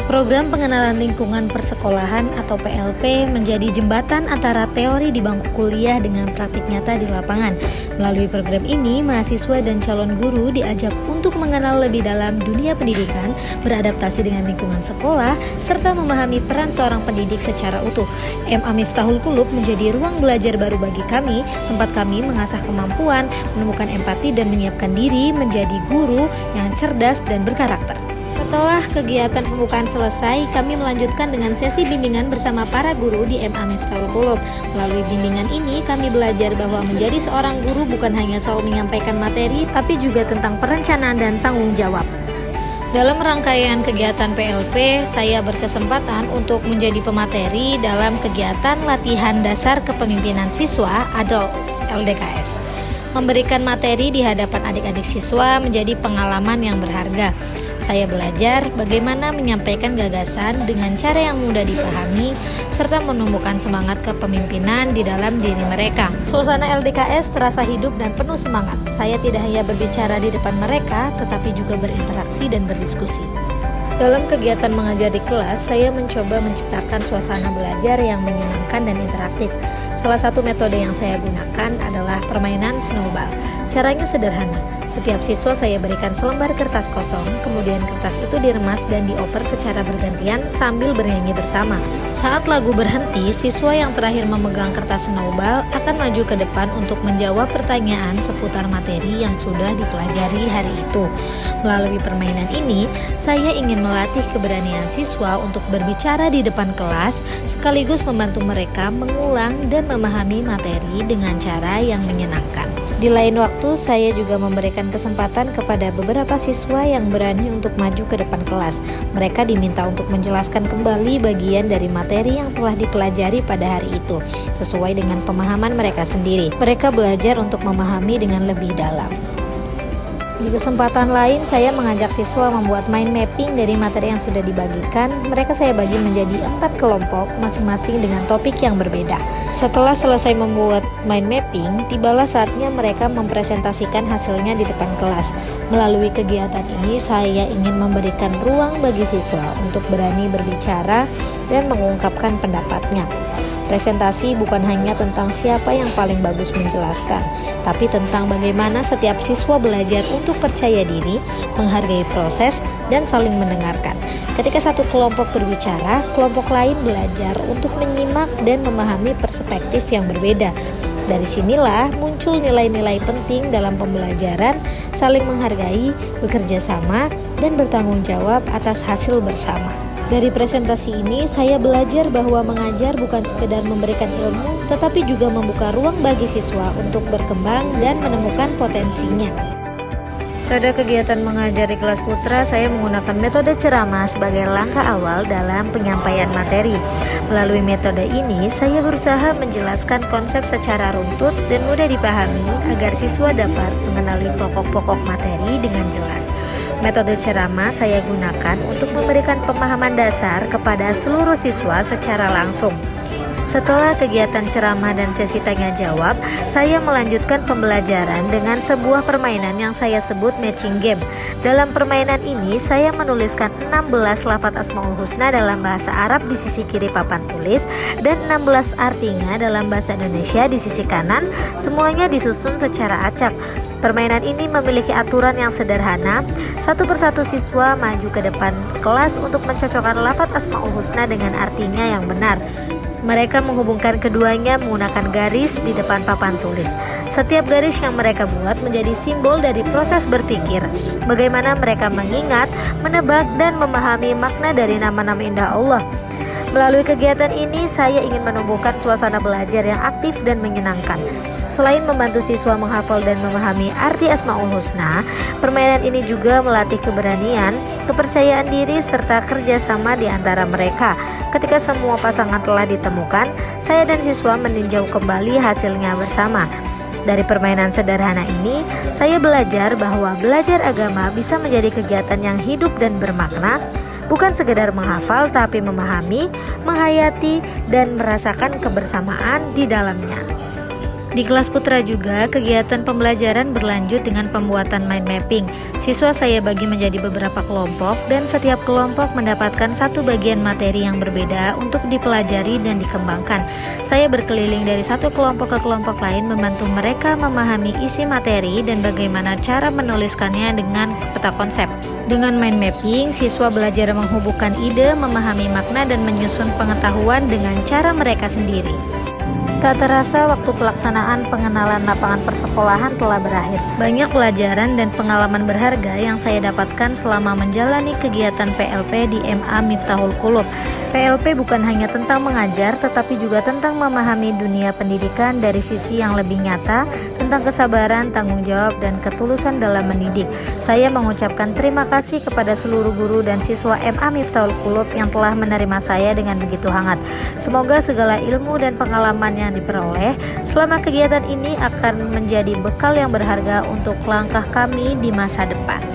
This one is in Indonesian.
Program Pengenalan Lingkungan Persekolahan atau PLP menjadi jembatan antara teori di bangku kuliah dengan praktik nyata di lapangan. Melalui program ini, mahasiswa dan calon guru diajak untuk mengenal lebih dalam dunia pendidikan, beradaptasi dengan lingkungan sekolah, serta memahami peran seorang pendidik secara utuh. MA Miftahul Qulub menjadi ruang belajar baru bagi kami, tempat kami mengasah kemampuan, menemukan empati dan menyiapkan diri menjadi guru yang cerdas dan berkarakter. Setelah kegiatan pembukaan selesai, kami melanjutkan dengan sesi bimbingan bersama para guru di MA Miftahul Qulub. Melalui bimbingan ini, kami belajar bahwa menjadi seorang guru bukan hanya soal menyampaikan materi, tapi juga tentang perencanaan dan tanggung jawab. Dalam rangkaian kegiatan PLP, saya berkesempatan untuk menjadi pemateri dalam kegiatan latihan dasar kepemimpinan siswa atau LDKS. Memberikan materi di hadapan adik-adik siswa menjadi pengalaman yang berharga. Saya belajar bagaimana menyampaikan gagasan dengan cara yang mudah dipahami, serta menumbuhkan semangat kepemimpinan di dalam diri mereka. Suasana LDKS terasa hidup dan penuh semangat. Saya tidak hanya berbicara di depan mereka, tetapi juga berinteraksi dan berdiskusi. Dalam kegiatan mengajar di kelas, saya mencoba menciptakan suasana belajar yang menyenangkan dan interaktif. Salah satu metode yang saya gunakan adalah permainan snowball. Caranya sederhana. Setiap siswa saya berikan selembar kertas kosong, kemudian kertas itu diremas dan dioper secara bergantian sambil bernyanyi bersama. Saat lagu berhenti, siswa yang terakhir memegang kertas snowball akan maju ke depan untuk menjawab pertanyaan seputar materi yang sudah dipelajari hari itu. Melalui permainan ini, saya ingin melatih keberanian siswa untuk berbicara di depan kelas, sekaligus membantu mereka mengulang dan memahami materi dengan cara yang menyenangkan. Di lain waktu, saya juga memberikan kesempatan kepada beberapa siswa yang berani untuk maju ke depan kelas. Mereka diminta untuk menjelaskan kembali bagian dari materi yang telah dipelajari pada hari itu, sesuai dengan pemahaman mereka sendiri. Mereka belajar untuk memahami dengan lebih dalam. Di kesempatan lain, saya mengajak siswa membuat mind mapping dari materi yang sudah dibagikan. Mereka saya bagi menjadi 4 kelompok, masing-masing dengan topik yang berbeda. Setelah selesai membuat mind mapping, tibalah saatnya mereka mempresentasikan hasilnya di depan kelas. Melalui kegiatan ini, saya ingin memberikan ruang bagi siswa untuk berani berbicara dan mengungkapkan pendapatnya. Presentasi bukan hanya tentang siapa yang paling bagus menjelaskan, tapi tentang bagaimana setiap siswa belajar untuk percaya diri, menghargai proses, dan saling mendengarkan. Ketika satu kelompok berbicara, kelompok lain belajar untuk menyimak dan memahami perspektif yang berbeda. Dari sinilah muncul nilai-nilai penting dalam pembelajaran, saling menghargai, bekerja sama, dan bertanggung jawab atas hasil bersama. Dari presentasi ini, saya belajar bahwa mengajar bukan sekedar memberikan ilmu, tetapi juga membuka ruang bagi siswa untuk berkembang dan menemukan potensinya. Pada kegiatan mengajar di kelas putra, saya menggunakan metode ceramah sebagai langkah awal dalam penyampaian materi. Melalui metode ini, saya berusaha menjelaskan konsep secara runtut dan mudah dipahami agar siswa dapat mengenali pokok-pokok materi dengan jelas. Metode ceramah saya gunakan untuk memberikan pemahaman dasar kepada seluruh siswa secara langsung. Setelah kegiatan ceramah dan sesi tanya jawab, saya melanjutkan pembelajaran dengan sebuah permainan yang saya sebut matching game. Dalam permainan ini, saya menuliskan 16 lafadz Asmaul Husna dalam bahasa Arab di sisi kiri papan tulis dan 16 artinya dalam bahasa Indonesia di sisi kanan, semuanya disusun secara acak. Permainan ini memiliki aturan yang sederhana. Satu persatu siswa maju ke depan kelas untuk mencocokkan lafadz Asmaul Husna dengan artinya yang benar. Mereka menghubungkan keduanya menggunakan garis di depan papan tulis. Setiap garis yang mereka buat menjadi simbol dari proses berpikir, bagaimana mereka mengingat, menebak, dan memahami makna dari nama-nama indah Allah. Melalui kegiatan ini, saya ingin menumbuhkan suasana belajar yang aktif dan menyenangkan. Selain membantu siswa menghafal dan memahami arti Asmaul Husna, permainan ini juga melatih keberanian, kepercayaan diri, serta kerjasama di antara mereka. Ketika semua pasangan telah ditemukan, saya dan siswa meninjau kembali hasilnya bersama. Dari permainan sederhana ini, saya belajar bahwa belajar agama bisa menjadi kegiatan yang hidup dan bermakna, bukan sekedar menghafal, tapi memahami, menghayati, dan merasakan kebersamaan di dalamnya. Di kelas putra juga, kegiatan pembelajaran berlanjut dengan pembuatan mind mapping. Siswa saya bagi menjadi beberapa kelompok dan setiap kelompok mendapatkan satu bagian materi yang berbeda untuk dipelajari dan dikembangkan. Saya berkeliling dari satu kelompok ke kelompok lain membantu mereka memahami isi materi dan bagaimana cara menuliskannya dengan peta konsep. Dengan mind mapping, siswa belajar menghubungkan ide, memahami makna dan menyusun pengetahuan dengan cara mereka sendiri. Tak terasa waktu pelaksanaan pengenalan lapangan persekolahan telah berakhir. Banyak pelajaran dan pengalaman berharga yang saya dapatkan selama menjalani kegiatan PLP di MA Miftahul Qulub. PLP bukan hanya tentang mengajar, tetapi juga tentang memahami dunia pendidikan dari sisi yang lebih nyata, tentang kesabaran, tanggung jawab, dan ketulusan dalam mendidik. Saya mengucapkan terima kasih kepada seluruh guru dan siswa MA Miftahul Qulub yang telah menerima saya dengan begitu hangat. Semoga segala ilmu dan pengalaman yang diperoleh selama kegiatan ini akan menjadi bekal yang berharga untuk langkah kami di masa depan.